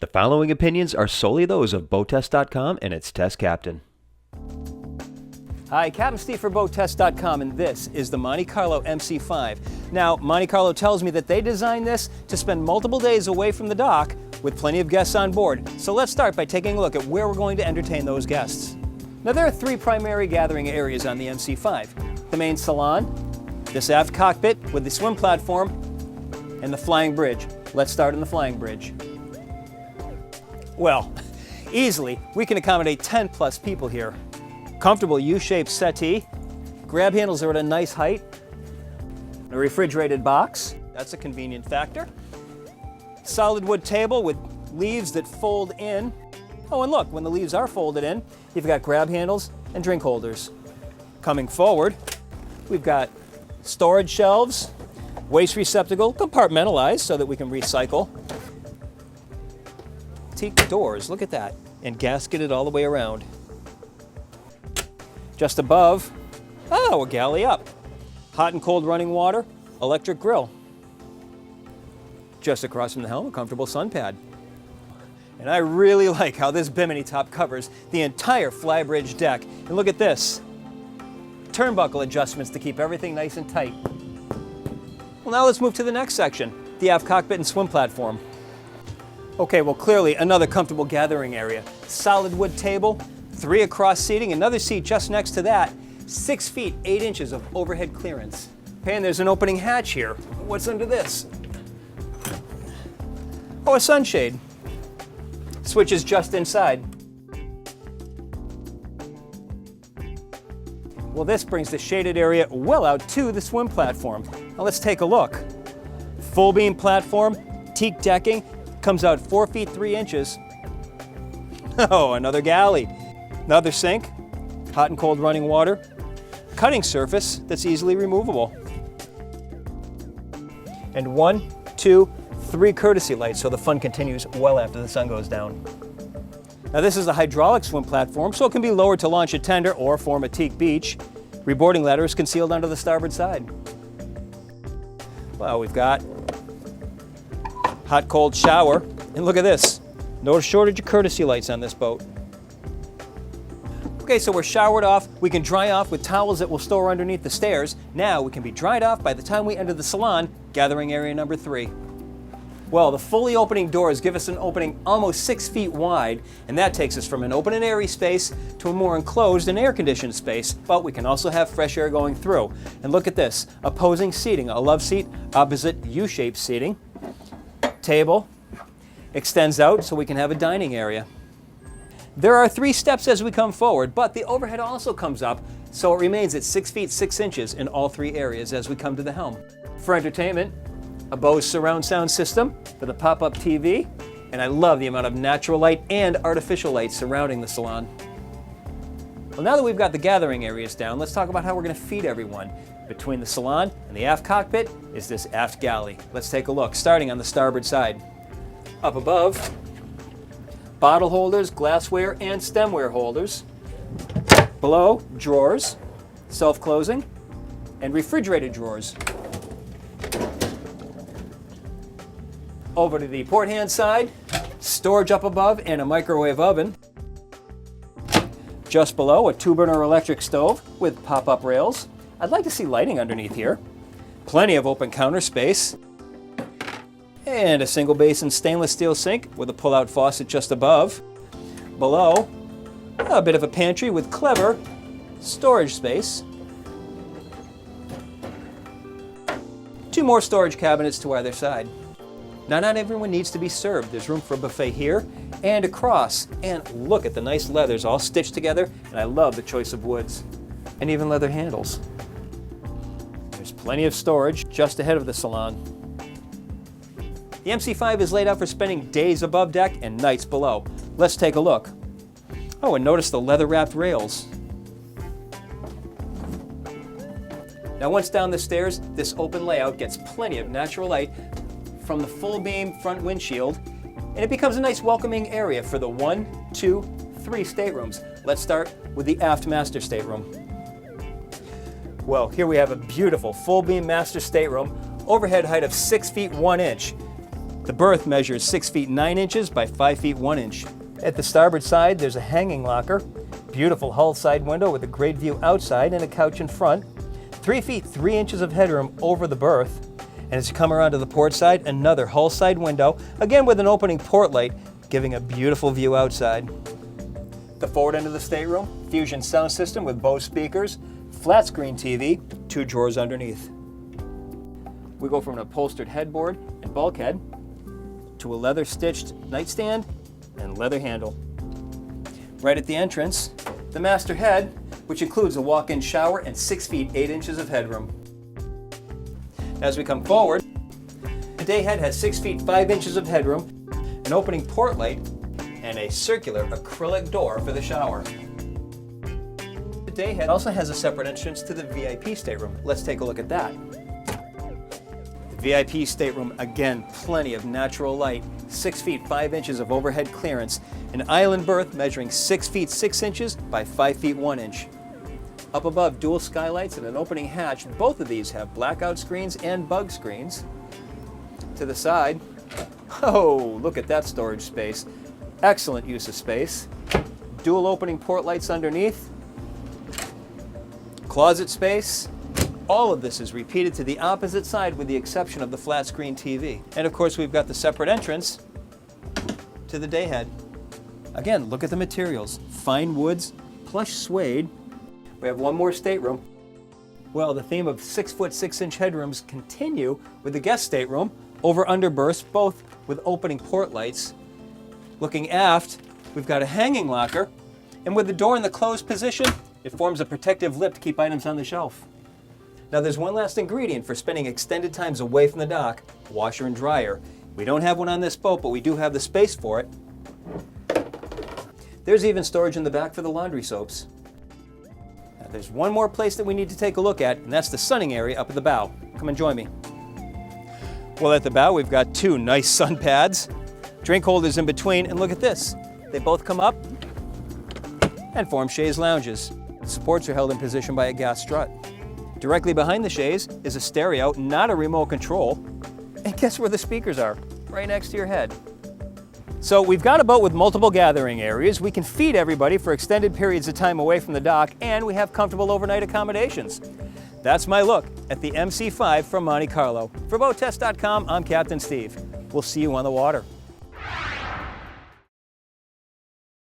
The following opinions are solely those of BoatTest.com and its test captain. Hi, Captain Steve for BoatTest.com, and this is the Monte Carlo MC5. Now, Monte Carlo tells me that they designed this to spend multiple days away from the dock with plenty of guests on board. So let's start by taking a look at where we're going to entertain those guests. Now, there are three primary gathering areas on the MC5. The main salon, this aft cockpit with the swim platform, and the flying bridge. Let's start in the flying bridge. Well, easily, we can accommodate 10 plus people here. Comfortable U-shaped settee, grab handles are at a nice height, a refrigerated box, that's a convenient factor. Solid wood table with leaves that fold in. Oh, and look, when the leaves are folded in, you've got grab handles and drink holders. Coming forward, we've got storage shelves, waste receptacle, compartmentalized so that we can recycle. Teak doors, look at that, and gasketed all the way around. Just above, oh, a galley up. Hot and cold running water, electric grill. Just across from the helm, a comfortable sun pad. And I really like how this bimini top covers the entire flybridge deck. And look at this, turnbuckle adjustments to keep everything nice and tight. Well, now let's move to the next section, the aft cockpit and swim platform. Okay, well, clearly another comfortable gathering area. Solid wood table, 3 across seating, another seat just next to that, 6 feet 8 inches of overhead clearance. Okay, and there's an opening hatch here. What's under this? Oh, a sunshade. Switch is just inside. Well, this brings the shaded area well out to the swim platform. Now let's take a look. Full beam platform, teak decking, comes out 4 feet 3 inches. Oh, another galley. Another sink, hot and cold running water, cutting surface that's easily removable. And 1, 2, 3 courtesy lights so the fun continues well after the sun goes down. Now this is a hydraulic swim platform, so it can be lowered to launch a tender or form a teak beach. Reboarding ladder is concealed under the starboard side. Well, we've got hot cold shower, and look at this. No shortage of courtesy lights on this boat. Okay, so we're showered off. We can dry off with towels that will store underneath the stairs. Now we can be dried off by the time we enter the salon, gathering area number 3. Well, the fully opening doors give us an opening almost 6 feet wide, and that takes us from an open and airy space to a more enclosed and air-conditioned space, but we can also have fresh air going through. And look at this, opposing seating, a love seat opposite U-shaped seating. Table extends out so we can have a dining area. There are 3 steps as we come forward, but the overhead also comes up, so it remains at 6 feet 6 inches in all 3 areas as we come to the helm. For entertainment, a Bose surround sound system with a pop-up TV, and I love the amount of natural light and artificial light surrounding the salon. Well, now that we've got the gathering areas down, let's talk about how we're going to feed everyone. Between the salon and the aft cockpit is this aft galley. Let's take a look, starting on the starboard side. Up above, bottle holders, glassware, and stemware holders. Below, drawers, self-closing, and refrigerated drawers. Over to the port hand side, storage up above and a microwave oven. Just below, a 2-burner electric stove with pop-up rails. I'd like to see lighting underneath here. Plenty of open counter space. And a single basin stainless steel sink with a pull-out faucet just above. Below, a bit of a pantry with clever storage space. 2 more storage cabinets to either side. Now, not everyone needs to be served. There's room for a buffet here and across. And look at the nice leathers all stitched together, and I love the choice of woods. And even leather handles. There's plenty of storage just ahead of the salon. The MC5 is laid out for spending days above deck and nights below. Let's take a look. Oh, and notice the leather-wrapped rails. Now, once down the stairs, this open layout gets plenty of natural light from the full beam front windshield, and it becomes a nice welcoming area for the 1, 2, 3 staterooms. Let's start with the aft master stateroom. Well, here we have a beautiful full beam master stateroom, overhead height of 6 feet 1 inch. The berth measures 6 feet 9 inches by 5 feet 1 inch. At the starboard side, there's a hanging locker, beautiful hull side window with a great view outside and a couch in front, 3 feet 3 inches of headroom over the berth. And as you come around to the port side, another hull side window, again with an opening port light, giving a beautiful view outside. The forward end of the stateroom, Fusion sound system with Bose speakers, flat screen TV, 2 drawers underneath. We go from an upholstered headboard and bulkhead to a leather stitched nightstand and leather handle. Right at the entrance, the master head, which includes a walk-in shower and 6 feet 8 inches of headroom. As we come forward, the day head has 6 feet 5 inches of headroom, an opening port light, and a circular acrylic door for the shower. The day head also has a separate entrance to the VIP stateroom. Let's take a look at that. The VIP stateroom, again, plenty of natural light, 6 feet 5 inches of overhead clearance, an island berth measuring 6 feet 6 inches by 5 feet 1 inch. Up above, dual skylights and an opening hatch. Both of these have blackout screens and bug screens. To the side, oh, look at that storage space. Excellent use of space. Dual opening port lights underneath. Closet space. All of this is repeated to the opposite side with the exception of the flat screen TV. And of course, we've got the separate entrance to the day head. Again, look at the materials. Fine woods, plush suede. We have one more stateroom. Well, the theme of 6 foot 6 inch headrooms continue with the guest stateroom, over under berths, both with opening port lights. Looking aft, we've got a hanging locker, and with the door in the closed position, it forms a protective lip to keep items on the shelf. Now there's one last ingredient for spending extended times away from the dock, washer and dryer. We don't have one on this boat, but we do have the space for it. There's even storage in the back for the laundry soaps. Now, there's one more place that we need to take a look at, and that's the sunning area up at the bow. Come and join me. Well, at the bow, we've got 2 nice sun pads, drink holders in between, and look at this. They both come up and form chaise lounges. The supports are held in position by a gas strut. Directly behind the chaise is a stereo, not a remote control. And guess where the speakers are? Right next to your head. So we've got a boat with multiple gathering areas. We can feed everybody for extended periods of time away from the dock, and we have comfortable overnight accommodations. That's my look at the MC5 from Monte Carlo. For BoatTest.com, I'm Captain Steve. We'll see you on the water.